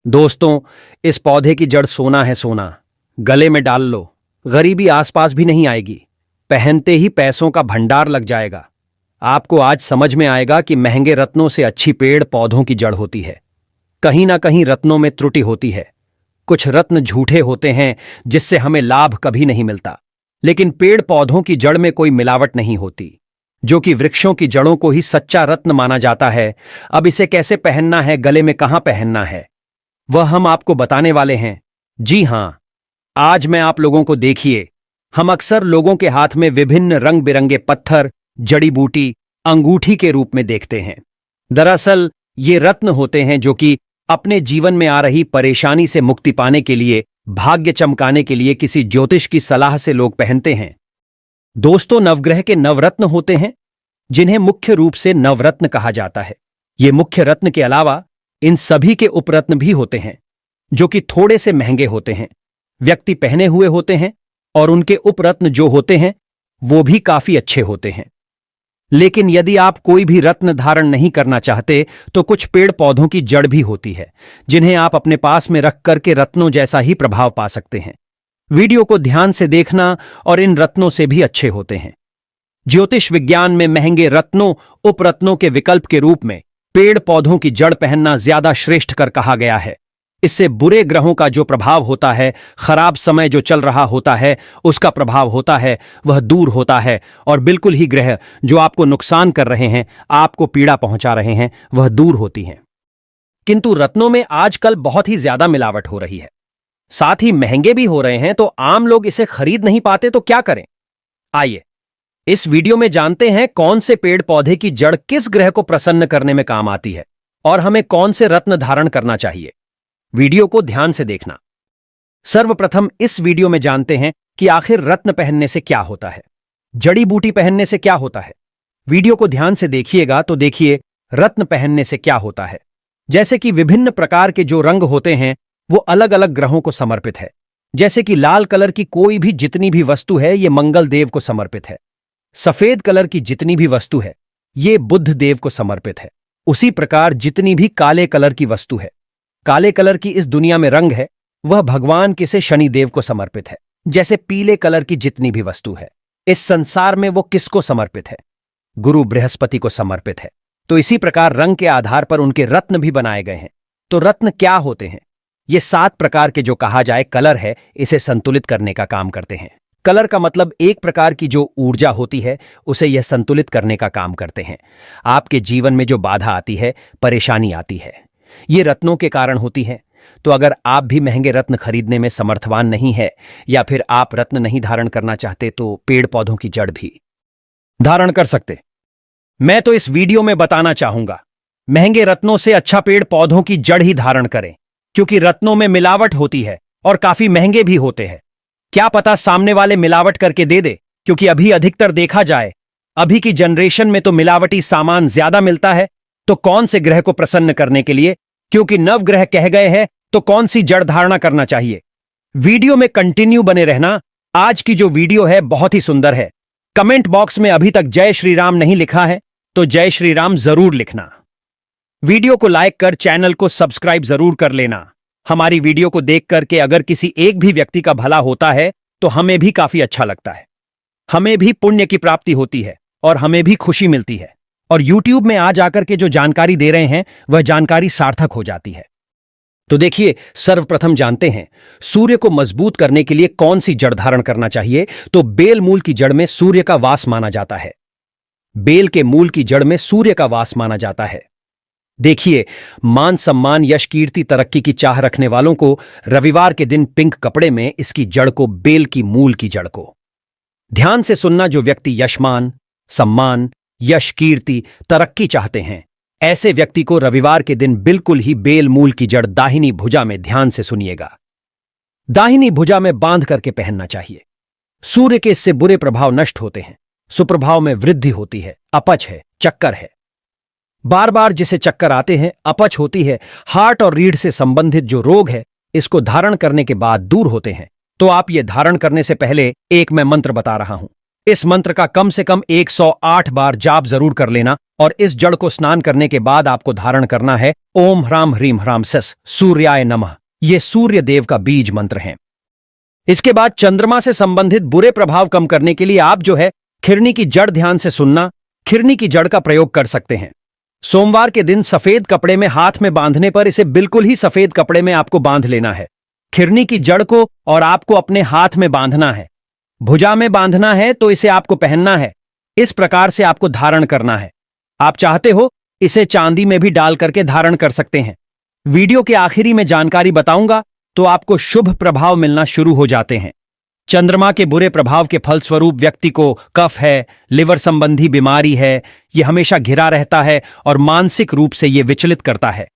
दोस्तों, इस पौधे की जड़ सोना है सोना। गले में डाल लो, गरीबी आसपास भी नहीं आएगी। पहनते ही पैसों का भंडार लग जाएगा। आपको आज समझ में आएगा कि महंगे रत्नों से अच्छी पेड़ पौधों की जड़ होती है। कहीं ना कहीं रत्नों में त्रुटि होती है। कुछ रत्न झूठे होते हैं जिससे हमें लाभ कभी नहीं मिलता, लेकिन पेड़ पौधों की जड़ में कोई मिलावट नहीं होती, जो कि वृक्षों की जड़ों को ही सच्चा रत्न माना जाता है। अब इसे कैसे पहनना है, गले में कहां पहनना है, वह हम आपको बताने वाले हैं। जी हां, आज मैं आप लोगों को देखिए, हम अक्सर लोगों के हाथ में विभिन्न रंग बिरंगे पत्थर, जड़ी बूटी, अंगूठी के रूप में देखते हैं। दरअसल ये रत्न होते हैं जो कि अपने जीवन में आ रही परेशानी से मुक्ति पाने के लिए, भाग्य चमकाने के लिए किसी ज्योतिष की सलाह से लोग पहनते हैं। दोस्तों, नवग्रह के नवरत्न होते हैं जिन्हें मुख्य रूप से नवरत्न कहा जाता है। ये मुख्य रत्न के अलावा इन सभी के उपरत्न भी होते हैं जो कि थोड़े से महंगे होते हैं, व्यक्ति पहने हुए होते हैं, और उनके उपरत्न जो होते हैं वो भी काफी अच्छे होते हैं। लेकिन यदि आप कोई भी रत्न धारण नहीं करना चाहते तो कुछ पेड़ पौधों की जड़ भी होती है जिन्हें आप अपने पास में रख करके रत्नों जैसा ही प्रभाव पा सकते हैं। वीडियो को ध्यान से देखना, और इन रत्नों से भी अच्छे होते हैं। ज्योतिष विज्ञान में महंगे रत्नों, उपरत्नों के विकल्प के रूप में पेड़ पौधों की जड़ पहनना ज्यादा श्रेष्ठ कर कहा गया है। इससे बुरे ग्रहों का जो प्रभाव होता है, खराब समय जो चल रहा होता है उसका प्रभाव होता है, वह दूर होता है, और बिल्कुल ही ग्रह जो आपको नुकसान कर रहे हैं, आपको पीड़ा पहुंचा रहे हैं, वह दूर होती हैं। किंतु रत्नों में आजकल बहुत ही ज्यादा मिलावट हो रही है, साथ ही महंगे भी हो रहे हैं, तो आम लोग इसे खरीद नहीं पाते तो क्या करें। आइए इस वीडियो में जानते हैं कौन से पेड़ पौधे की जड़ किस ग्रह को प्रसन्न करने में काम आती है और हमें कौन से रत्न धारण करना चाहिए। वीडियो को ध्यान से देखना। सर्वप्रथम इस वीडियो में जानते हैं कि आखिर रत्न पहनने से क्या होता है, जड़ी बूटी पहनने से क्या होता है। वीडियो को ध्यान से देखिएगा तो देखिए रत्न पहनने से क्या होता है। जैसे कि विभिन्न प्रकार के जो रंग होते हैं वो अलग अलग ग्रहों को समर्पित है। जैसे कि लाल कलर की कोई भी जितनी भी वस्तु है ये मंगल देव को समर्पित है। सफेद कलर की जितनी भी वस्तु है ये बुध देव को समर्पित है। उसी प्रकार जितनी भी काले कलर की वस्तु है, काले कलर की इस दुनिया में रंग है, वह भगवान के से शनि देव को समर्पित है। जैसे पीले कलर की जितनी भी वस्तु है इस संसार में वो किसको समर्पित है, गुरु बृहस्पति को समर्पित है। तो इसी प्रकार रंग के आधार पर उनके रत्न भी बनाए गए हैं। तो रत्न क्या होते हैं? ये 7 प्रकार के जो कहा जाए कलर है, इसे संतुलित करने का काम करते हैं। कलर का मतलब एक प्रकार की जो ऊर्जा होती है उसे यह संतुलित करने का काम करते हैं। आपके जीवन में जो बाधा आती है, परेशानी आती है, ये रत्नों के कारण होती है। तो अगर आप भी महंगे रत्न खरीदने में समर्थवान नहीं है, या फिर आप रत्न नहीं धारण करना चाहते, तो पेड़ पौधों की जड़ भी धारण कर सकते। मैं तो इस वीडियो में बताना चाहूंगा, महंगे रत्नों से अच्छा पेड़ पौधों की जड़ ही धारण करें, क्योंकि रत्नों में मिलावट होती है और काफी महंगे भी होते हैं। क्या पता सामने वाले मिलावट करके दे दे, क्योंकि अभी अधिकतर देखा जाए अभी की जनरेशन में तो मिलावटी सामान ज्यादा मिलता है। तो कौन से ग्रह को प्रसन्न करने के लिए, क्योंकि नवग्रह कह गए हैं, तो कौन सी जड़ धारणा करना चाहिए। वीडियो में कंटिन्यू बने रहना। आज की जो वीडियो है बहुत ही सुंदर है। कमेंट बॉक्स में अभी तक जय श्री राम नहीं लिखा है तो जय श्री राम जरूर लिखना। वीडियो को लाइक कर चैनल को सब्सक्राइब जरूर कर लेना। हमारी वीडियो को देख करके अगर किसी एक भी व्यक्ति का भला होता है तो हमें भी काफी अच्छा लगता है, हमें भी पुण्य की प्राप्ति होती है और हमें भी खुशी मिलती है। और YouTube में आ जाकर के जो जानकारी दे रहे हैं वह जानकारी सार्थक हो जाती है। तो देखिए, सर्वप्रथम जानते हैं सूर्य को मजबूत करने के लिए कौन सी जड़ धारण करना चाहिए। तो बेल मूल की जड़ में सूर्य का वास माना जाता है। बेल के मूल की जड़ में सूर्य का वास माना जाता है। देखिए, मान सम्मान, यश, कीर्ति, तरक्की की चाह रखने वालों को रविवार के दिन पिंक कपड़े में इसकी जड़ को, बेल की मूल की जड़ को ध्यान से सुनना। जो व्यक्ति यशमान, सम्मान, यश, कीर्ति, तरक्की चाहते हैं, ऐसे व्यक्ति को रविवार के दिन बिल्कुल ही बेल मूल की जड़ दाहिनी भुजा में, ध्यान से सुनिएगा, दाहिनी भुजा में बांध करके पहनना चाहिए। सूर्य के इससे बुरे प्रभाव नष्ट होते हैं, सुप्रभाव में वृद्धि होती है। अपच है, चक्कर है, बार बार जिसे चक्कर आते हैं, अपच होती है, हार्ट और रीढ़ से संबंधित जो रोग है, इसको धारण करने के बाद दूर होते हैं। तो आप ये धारण करने से पहले एक मैं मंत्र बता रहा हूं। इस मंत्र का कम से कम 108 बार जाप जरूर कर लेना और इस जड़ को स्नान करने के बाद आपको धारण करना है ओम ह्राम ह्रीम ह्राम सस सूर्याय नमः। यह सूर्य देव का बीज मंत्र है। इसके बाद चंद्रमा से संबंधित बुरे प्रभाव कम करने के लिए आप जो है खिरनी की जड़ ध्यान से सुनना, खिरनी की जड़ का प्रयोग कर सकते हैं। सोमवार के दिन सफेद कपड़े में हाथ में बांधने पर इसे बिल्कुल ही सफेद कपड़े में आपको बांध लेना है। खिरनी की जड़ को और आपको अपने हाथ में बांधना है। भुजा में बांधना है तो इसे आपको पहनना है। इस प्रकार से आपको धारण करना है। आप चाहते हो इसे चांदी में भी डाल करके धारण कर सकते हैं। वीडियो के आखिरी में जानकारी बताऊंगा तो आपको शुभ प्रभाव मिलना शुरू हो जाते हैं। चंद्रमा के बुरे प्रभाव के फलस्वरूप व्यक्ति को कफ है, लिवर संबंधी बीमारी है, यह हमेशा घिरा रहता है और मानसिक रूप से यह विचलित करता है।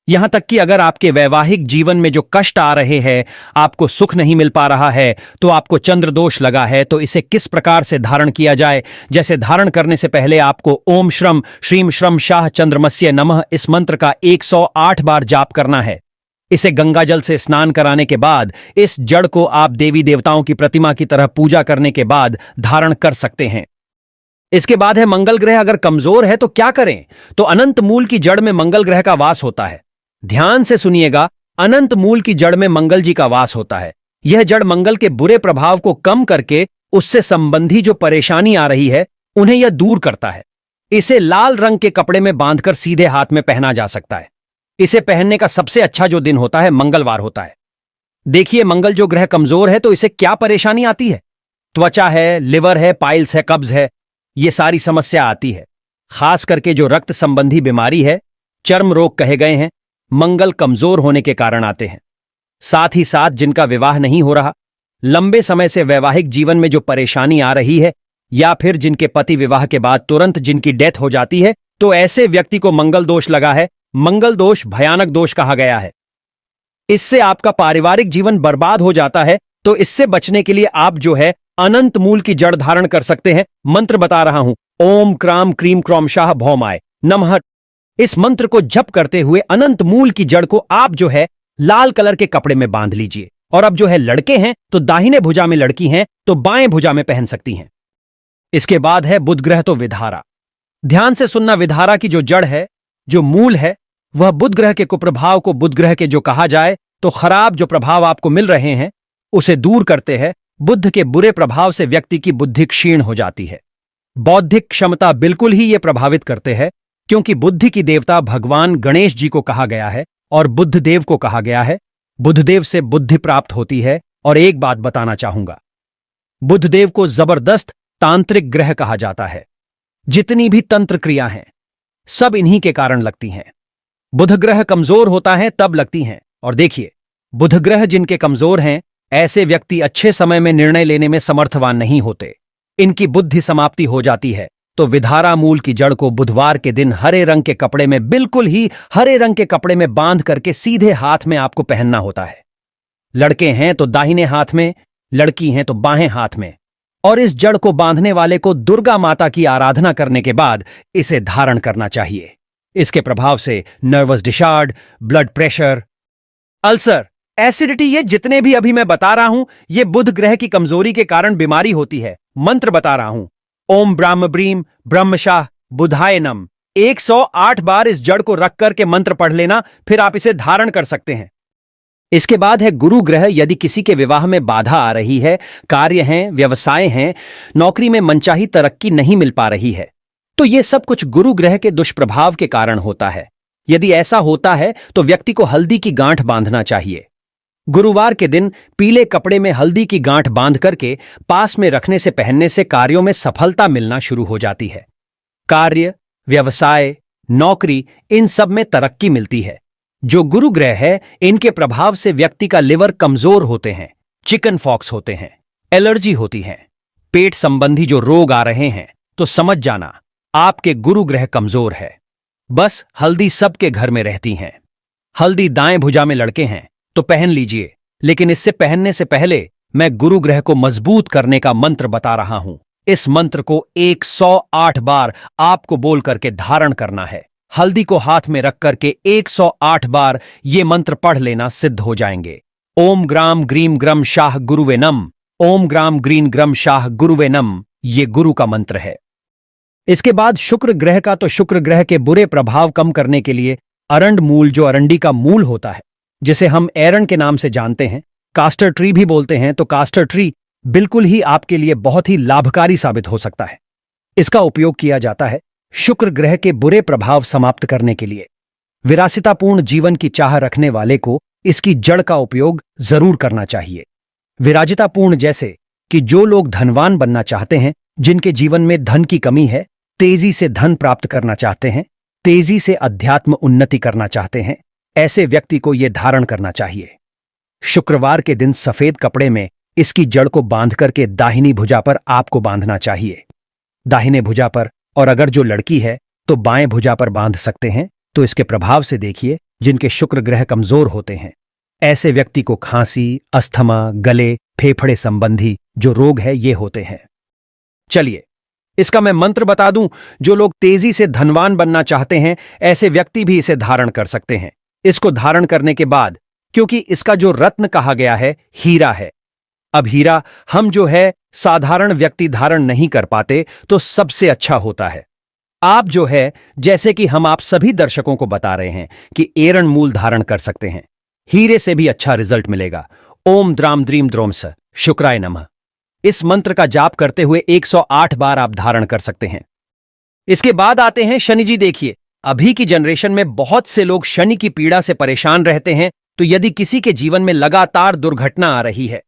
यहां तक कि अगर आपके वैवाहिक जीवन में जो कष्ट आ रहे हैं, आपको सुख नहीं मिल पा रहा है, तो आपको चंद्र दोष लगा है, तो इसे किस प्रकार से धारण किया जाए। जैसे धारण करने से पहले आपको ओम श्रम श्रीम श्रम शाह चंद्रमस्य नमः इस मंत्र का 108 बार जाप करना है। इसे गंगा जल से स्नान कराने के बाद इस जड़ को आप देवी देवताओं की प्रतिमा की तरह पूजा करने के बाद धारण कर सकते हैं। इसके बाद है मंगल ग्रह अगर कमजोर है तो क्या करें। तो अनंत मूल की जड़ में मंगल ग्रह का वास होता है। ध्यान से सुनिएगा, अनंत मूल की जड़ में मंगल जी का वास होता है। यह जड़ मंगल के बुरे प्रभाव को कम करके उससे संबंधी जो परेशानी आ रही है उन्हें यह दूर करता है। इसे लाल रंग के कपड़े में बांधकर सीधे हाथ में पहना जा सकता है। इसे पहनने का सबसे अच्छा जो दिन होता है मंगलवार होता है। देखिए, मंगल जो ग्रह कमजोर है तो इसे क्या परेशानी आती है। त्वचा है, लिवर है, पाइल्स है, कब्ज है, ये सारी समस्या आती है। खास करके जो रक्त संबंधी बीमारी है, चर्म रोग कहे गए हैं, मंगल कमजोर होने के कारण आते हैं। साथ ही साथ जिनका विवाह नहीं हो रहा, लंबे समय से वैवाहिक जीवन में जो परेशानी आ रही है, या फिर जिनके पति विवाह के बाद तुरंत जिनकी डेथ हो जाती है, तो ऐसे व्यक्ति को मंगल दोष लगा है। मंगल दोष भयानक दोष कहा गया है। इससे आपका पारिवारिक जीवन बर्बाद हो जाता है। तो इससे बचने के लिए आप जो है अनंत मूल की जड़ धारण कर सकते हैं। मंत्र बता रहा हूं, ओम क्राम क्रीम क्रौम शाह भौमाय नमः। इस मंत्र को जप करते हुए अनंत मूल की जड़ को आप जो है लाल कलर के कपड़े में बांध लीजिए। और अब जो है लड़के हैं तो दाहिने भुजा में, लड़की हैं तो बाएं भुजा में पहन सकती हैं। इसके बाद है बुध ग्रह तो विधारा। ध्यान से सुनना, विधारा की जो जड़ है, जो मूल है, वह बुध ग्रह के कुप्रभाव को बुध ग्रह के जो कहा जाए तो खराब जो प्रभाव आपको मिल रहे हैं उसे दूर करते हैं। बुध के बुरे प्रभाव से व्यक्ति की बुद्धि क्षीण हो जाती है। बौद्धिक क्षमता बिल्कुल ही ये प्रभावित करते हैं, क्योंकि बुद्धि की देवता भगवान गणेश जी को कहा गया है और बुद्ध देव को कहा गया है। बुद्धदेव से बुद्धि प्राप्त होती है। और एक बात बताना चाहूंगा, बुद्धदेव को जबरदस्त तांत्रिक ग्रह कहा जाता है। जितनी भी तंत्र क्रिया हैं सब इन्हीं के कारण लगती हैं। बुध ग्रह कमजोर होता है तब लगती हैं। और देखिए, बुध ग्रह जिनके कमजोर हैं, ऐसे व्यक्ति अच्छे समय में निर्णय लेने में समर्थवान नहीं होते। इनकी बुद्धि समाप्ति हो जाती है। तो विधारा मूल की जड़ को बुधवार के दिन हरे रंग के कपड़े में, बिल्कुल ही हरे रंग के कपड़े में बांध करके सीधे हाथ में आपको पहनना होता है। लड़के हैं तो दाहिने हाथ में, लड़की हैं तो बाएं हाथ में। और इस जड़ को बांधने वाले को दुर्गा माता की आराधना करने के बाद इसे धारण करना चाहिए। इसके प्रभाव से nervous disorder, blood pressure, ulcer, acidity, ये जितने भी अभी मैं बता रहा हूं, ये बुध ग्रह की कमजोरी के कारण बीमारी होती है। मंत्र बता रहा हूं, ओम ब्राह्म ब्रीम ब्रह्मशाह बुधाय नम। 108 बार इस जड़ को रख करके मंत्र पढ़ लेना, फिर आप इसे धारण कर सकते हैं। इसके बाद है गुरु ग्रह। यदि किसी के विवाह में बाधा आ रही है, कार्य हैं, व्यवसाय हैं, नौकरी में मनचाही तरक्की नहीं मिल पा रही है, तो यह सब कुछ गुरु ग्रह के दुष्प्रभाव के कारण होता है। यदि ऐसा होता है तो व्यक्ति को हल्दी की गांठ बांधना चाहिए। गुरुवार के दिन पीले कपड़े में हल्दी की गांठ बांध करके पास में रखने से, पहनने से कार्यों में सफलता मिलना शुरू हो जाती है। कार्य, व्यवसाय, नौकरी, इन सब में तरक्की मिलती है। जो गुरु ग्रह है, इनके प्रभाव से व्यक्ति का लिवर कमजोर होते हैं, चिकन फॉक्स होते हैं, एलर्जी होती है, पेट संबंधी जो रोग आ रहे हैं, तो समझ जाना आपके गुरु ग्रह कमजोर है। बस हल्दी सबके घर में रहती हैं। हल्दी दाएं भुजा में लड़के हैं तो पहन लीजिए, लेकिन इससे पहनने से पहले मैं गुरु ग्रह को मजबूत करने का मंत्र बता रहा हूं। इस मंत्र को 108 बार आपको बोल करके धारण करना है। हल्दी को हाथ में रख करके 108 बार ये मंत्र पढ़ लेना, सिद्ध हो जाएंगे। ओम ग्राम ग्रीम ग्रम शाह गुरुवे नम। ओम ग्राम ग्रीन ग्रम शाह गुरुवे नम। ये गुरु का मंत्र है। इसके बाद शुक्र ग्रह का, तो शुक्र ग्रह के बुरे प्रभाव कम करने के लिए अरंड मूल, जो अरंडी का मूल होता है, जिसे हम एरंड के नाम से जानते हैं, कास्टर ट्री भी बोलते हैं, तो कास्टर ट्री बिल्कुल ही आपके लिए बहुत ही लाभकारी साबित हो सकता है। इसका उपयोग किया जाता है शुक्र ग्रह के बुरे प्रभाव समाप्त करने के लिए। विरासितापूर्ण जीवन की चाह रखने वाले को इसकी जड़ का उपयोग जरूर करना चाहिए। विराजितापूर्ण जैसे कि जो लोग धनवान बनना चाहते हैं, जिनके जीवन में धन की कमी है, तेजी से धन प्राप्त करना चाहते हैं, तेजी से अध्यात्म उन्नति करना चाहते हैं, ऐसे व्यक्ति को यह धारण करना चाहिए। शुक्रवार के दिन सफेद कपड़े में इसकी जड़ को बांध करके दाहिनी भुजा पर आपको बांधना चाहिए। दाहिने भुजा पर, और अगर जो लड़की है तो बाएं भुजा पर बांध सकते हैं। तो इसके प्रभाव से देखिए, जिनके शुक्र ग्रह कमजोर होते हैं, ऐसे व्यक्ति को खांसी, अस्थमा, गले, फेफड़े संबंधी जो रोग है ये होते हैं। चलिए इसका मैं मंत्र बता दूं। जो लोग तेजी से धनवान बनना चाहते हैं, ऐसे व्यक्ति भी इसे धारण कर सकते हैं। इसको धारण करने के बाद, क्योंकि इसका जो रत्न कहा गया है हीरा है, अब हीरा हम जो है साधारण व्यक्ति धारण नहीं कर पाते, तो सबसे अच्छा होता है आप जो है, जैसे कि हम आप सभी दर्शकों को बता रहे हैं कि एरंड मूल धारण कर सकते हैं। हीरे से भी अच्छा रिजल्ट मिलेगा। ओम द्राम द्रीम द्रोम स शुक्राय नमः, इस मंत्र का जाप करते हुए 108 बार आप धारण कर सकते हैं। इसके बाद आते हैं शनि जी। देखिए, अभी की जनरेशन में बहुत से लोग शनि की पीड़ा से परेशान रहते हैं। तो यदि किसी के जीवन में लगातार दुर्घटना आ रही है,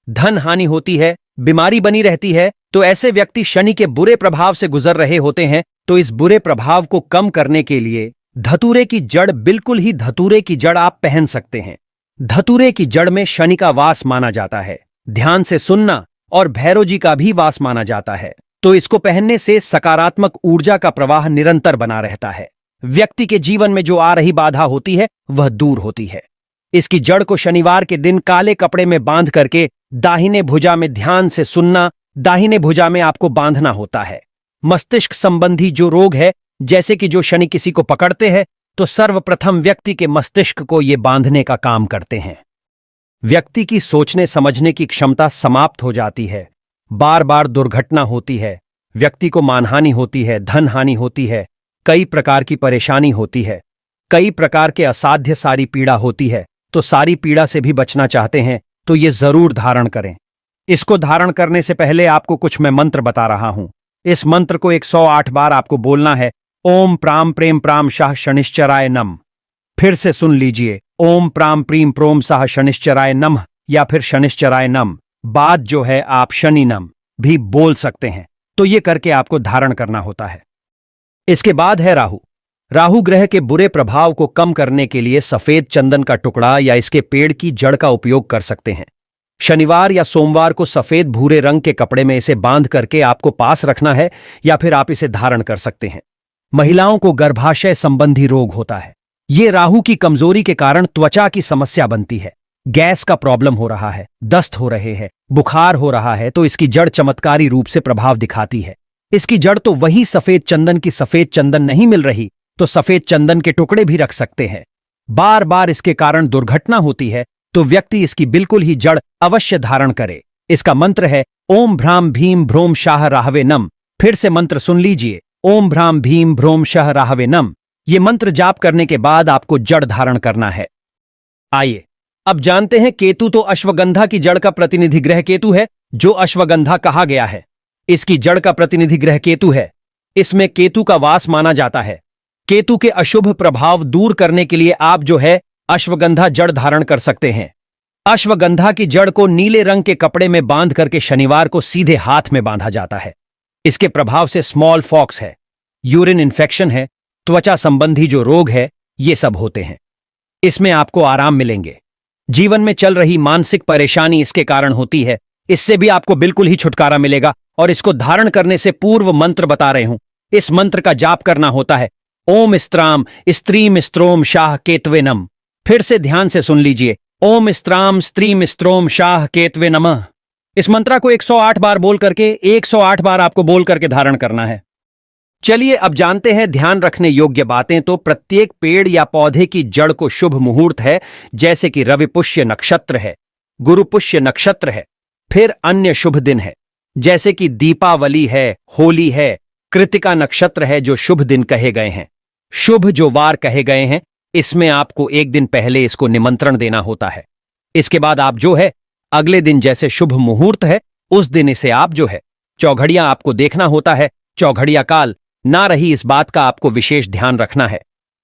धन हानि होती है, बीमारी बनी रहती है, तो ऐसे व्यक्ति शनि के बुरे प्रभाव से गुजर रहे होते हैं। तो इस बुरे प्रभाव को कम करने के लिए धतूरे की जड़, बिल्कुल ही धतूरे की जड़ आप पहन सकते हैं। धतूरे की जड़ में शनि का वास माना जाता है, ध्यान से सुनना, और भैरव जी का भी वास माना जाता है। तो इसको पहनने से सकारात्मक ऊर्जा का प्रवाह निरंतर बना रहता है। व्यक्ति के जीवन में जो आ रही बाधा होती है वह दूर होती है। इसकी जड़ को शनिवार के दिन काले कपड़े में बांध करके दाहिने भुजा में ध्यान से सुनना, दाहिने भुजा में आपको बांधना होता है। मस्तिष्क संबंधी जो रोग है, जैसे कि जो शनि किसी को पकड़ते हैं, तो सर्वप्रथम व्यक्ति के मस्तिष्क को ये बांधने का काम करते हैं। व्यक्ति की सोचने समझने की क्षमता समाप्त हो जाती है। बार बार दुर्घटना होती है, व्यक्ति को मानहानि होती है, धन हानि होती है, कई प्रकार की परेशानी होती है, कई प्रकार के असाध्य सारी पीड़ा होती है। तो सारी पीड़ा से भी बचना चाहते हैं तो ये जरूर धारण करें। इसको धारण करने से पहले आपको कुछ मैं मंत्र बता रहा हूं। इस मंत्र को 108 बार आपको बोलना है। ओम प्राम प्रेम प्राम शाह शनिश्चराय नम। फिर से सुन लीजिए, ओम प्राम प्रीम प्रोम साह शनिश्चराय नम, या फिर शनिश्चराय नम। बाद जो है आप शनि नम भी बोल सकते हैं। तो ये करके आपको धारण करना होता है। इसके बाद है राहु। राहु ग्रह के बुरे प्रभाव को कम करने के लिए सफेद चंदन का टुकड़ा या इसके पेड़ की जड़ का उपयोग कर सकते हैं। शनिवार या सोमवार को सफेद भूरे रंग के कपड़े में इसे बांध करके आपको पास रखना है, या फिर आप इसे धारण कर सकते हैं। महिलाओं को गर्भाशय संबंधी रोग होता है। ये राहु की कमजोरी के कारण त्वचा की समस्या बनती है। गैस का प्रॉब्लम हो रहा है, दस्त हो रहे हैं, बुखार हो रहा है, तो इसकी जड़ चमत्कारी रूप से प्रभाव दिखाती है। इसकी जड़ तो वही सफेद चंदन की, सफेद चंदन नहीं मिल रही तो सफेद चंदन के टुकड़े भी रख सकते हैं। बार बार इसके कारण दुर्घटना होती है तो व्यक्ति इसकी बिल्कुल ही जड़ अवश्य धारण करे। इसका मंत्र है ओम भ्राम भीम भ्रोम शाह राहवे नम। फिर से मंत्र सुन लीजिए, ओम भ्राम भीम भ्रोम शाह राहवे नम। ये मंत्र जाप करने के बाद आपको जड़ धारण करना है। आइए अब जानते हैं केतु। तो अश्वगंधा की जड़ का प्रतिनिधि ग्रह केतु है, जो अश्वगंधा कहा गया है। इसकी जड़ का प्रतिनिधि ग्रह केतु है। इसमें केतु का वास माना जाता है। केतु के अशुभ प्रभाव दूर करने के लिए आप जो है अश्वगंधा जड़ धारण कर सकते हैं। अश्वगंधा की जड़ को नीले रंग के कपड़े में बांध करके शनिवार को सीधे हाथ में बांधा जाता है। इसके प्रभाव से स्मॉल फॉक्स है, यूरिन इन्फेक्शन है, त्वचा संबंधी जो रोग है, ये सब होते हैं। इसमें आपको आराम मिलेंगे। जीवन में चल रही मानसिक परेशानी इसके कारण होती है, इससे भी आपको बिल्कुल ही छुटकारा मिलेगा। और इसको धारण करने से पूर्व मंत्र बता रहे हूं। इस मंत्र का जाप करना होता है ओम स्त्राम स्त्रीम स्त्रोम शाह केतवे नम। फिर से ध्यान से सुन लीजिए, ओम स्त्राम स्त्रीम स्त्रोम शाह केतवे नमः। इस मंत्र को 108 बार बोल करके 108 बार आपको बोल करके धारण करना है। चलिए अब जानते हैं ध्यान रखने योग्य बातें। तो प्रत्येक पेड़ या पौधे की जड़ को शुभ मुहूर्त है, जैसे कि रवि पुष्य नक्षत्र है, गुरु पुष्य नक्षत्र है, फिर अन्य शुभ दिन है, जैसे कि दीपावली है, होली है, कृतिका नक्षत्र है जो शुभ दिन कहे गए हैं। शुभ जो वार कहे गए हैं, इसमें आपको एक दिन पहले इसको निमंत्रण देना होता है। इसके बाद आप जो है अगले दिन जैसे शुभ मुहूर्त है उस दिन इसे आप जो है चौघड़ियां आपको देखना होता है। चौघड़िया काल ना रही इस बात का आपको विशेष ध्यान रखना है।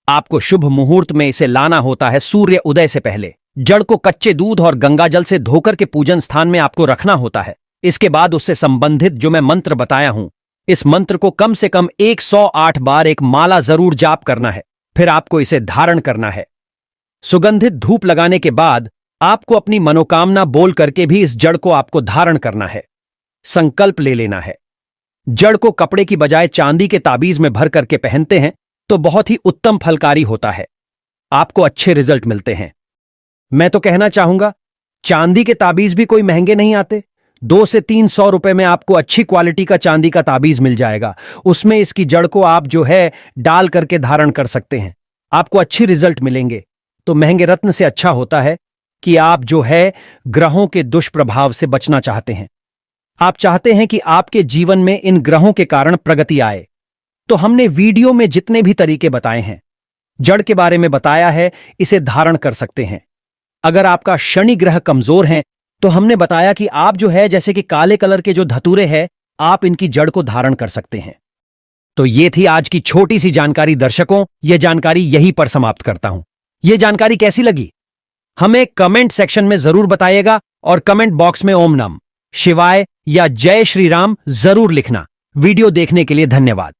आपको शुभ मुहूर्त में इसे लाना होता है सूर्य उदय से पहले। जड़ को कच्चे दूध और गंगाजल से धोकर के पूजन स्थान में आपको रखना होता है। इसके बाद उससे संबंधित जो मैं मंत्र बताया हूं, इस मंत्र को कम से कम 108 बार एक माला जरूर जाप करना है। फिर आपको इसे धारण करना है। सुगंधित धूप लगाने के बाद आपको अपनी मनोकामना बोल करके भी इस जड़ को आपको धारण करना है। संकल्प ले लेना है। जड़ को कपड़े की बजाय चांदी के ताबीज में भर करके पहनते हैं तो बहुत ही उत्तम फलकारी होता है। आपको अच्छे रिजल्ट मिलते हैं। मैं तो कहना चाहूंगा, चांदी के ताबीज भी कोई महंगे नहीं आते। 200 से 300 रुपए में आपको अच्छी क्वालिटी का चांदी का ताबीज मिल जाएगा। उसमें इसकी जड़ को आप जो है डाल करके धारण कर सकते हैं। आपको अच्छी रिजल्ट मिलेंगे। तो महंगे रत्न से अच्छा होता है कि आप जो है ग्रहों के दुष्प्रभाव से बचना चाहते हैं। आप चाहते हैं कि आपके जीवन में इन ग्रहों के कारण प्रगति आए। तो हमने वीडियो में जितने भी तरीके बताए हैं, जड़ के बारे में बताया है, इसे धारण कर सकते हैं। अगर आपका शनि ग्रह कमजोर है तो हमने बताया कि आप जो है जैसे कि काले कलर के जो धतूरे हैं, आप इनकी जड़ को धारण कर सकते हैं। तो ये थी आज की छोटी सी जानकारी। दर्शकों, यह जानकारी यहीं पर समाप्त करता हूं। यह जानकारी कैसी लगी हमें कमेंट सेक्शन में जरूर बताइएगा और कमेंट बॉक्स में ओम नमः शिवाय या जय श्री राम जरूर लिखना। वीडियो देखने के लिए धन्यवाद।